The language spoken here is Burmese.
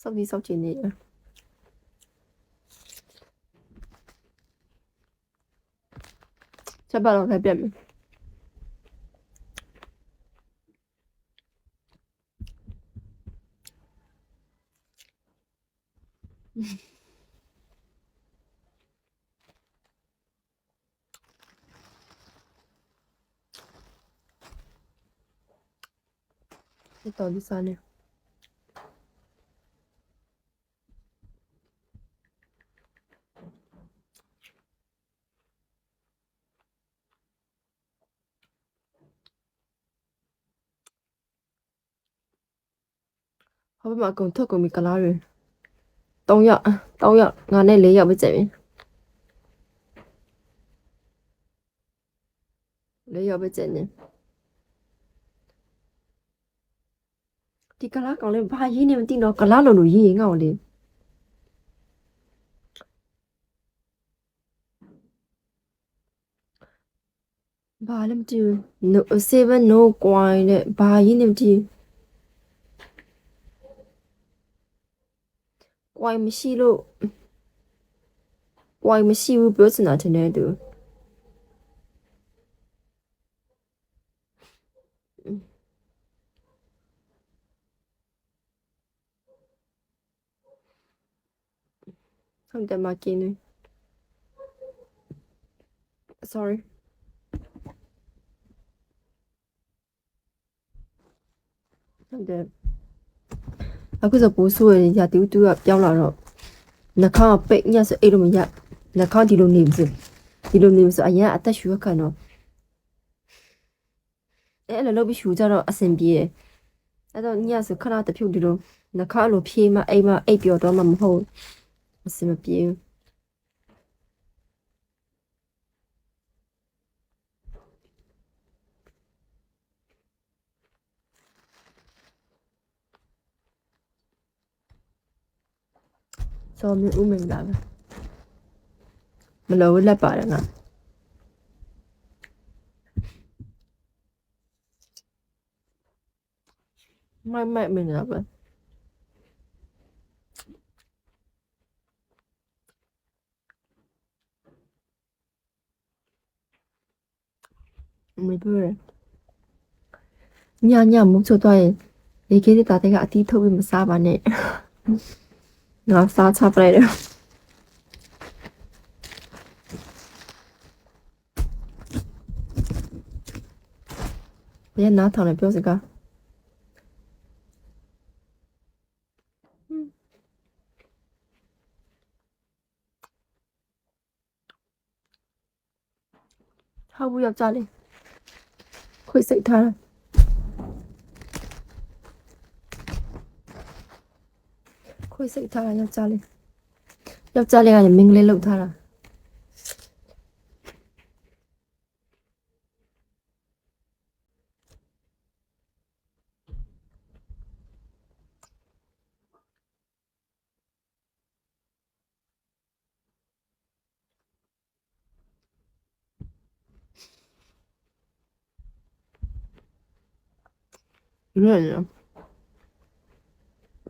စောက်ကြီးစောက်ချင်နေရချက်ပါတော့လည်းပြတ်မယ်ဒီတော့ဒီစားနေဟောဘမအကုန်ထုတ်ကုန်ပြီကလားတွေ3ရက်ငါနဲ့4ရက်ပဲကြည့်ပြီ4ရက်ပဲကြည့်နေဒီကလားကောင်လေးဘာရေးနေမသိတော့ကလားလို့ရေးငါ့ကိုလေဘာလဲမသိဘူး no 7 no coin နဲ့ဘာရေးနေမသိဘူး coin မရှိလို့ coin မရှိဘူးပြောချင်တာထင်တယ်သူဟုတ်တယ်မကင်းနေ sorry ဟုတ်တယ်အခုဆိုပိုးဆိုးရရတူတူကပြောင်းလာတော့နှာခေါင်းပိတ်ညက်ဆိုအဲ့လိုမရနှာခေါင်းဒီလိုနေပြီဒီလိုနေပြီဆိုအရင်အသက်ရှူရခံတော့အဲ့လိုလုပ်ပြီးရှူကြတော့အဆင်ပြေတယ်အဲ့တော့ညက်ဆိုခဏတဖြုတ်ဒီလိုနှာခေါင်းလိုဖြေးမှအိမ်မအိပ်ပျော်တော့မှမဟုတ်အဆင်မပြေဘူးစောမြဦးမင်္ဂလာပဲမလို့လက်ပါတယ်ငါไม่မင်္ဂလာပဲမပြောရညမိုးချိုသွားရင်လေကေးတဲ့တာတဲ့ကအတီးထုတ်ပြီးမစားပါနဲ့ငါစားချပလိုက်တယ်ဘယ်နားထောင်လဲပြောစကားဟုတ်ဘူးယောက်ျားလေးခွေစိတ်ထားတာခွေစိတ်ထားတာယောက်ျားလေးကလည်းမင်းကလေးလှုပ်ထားတာလွယ်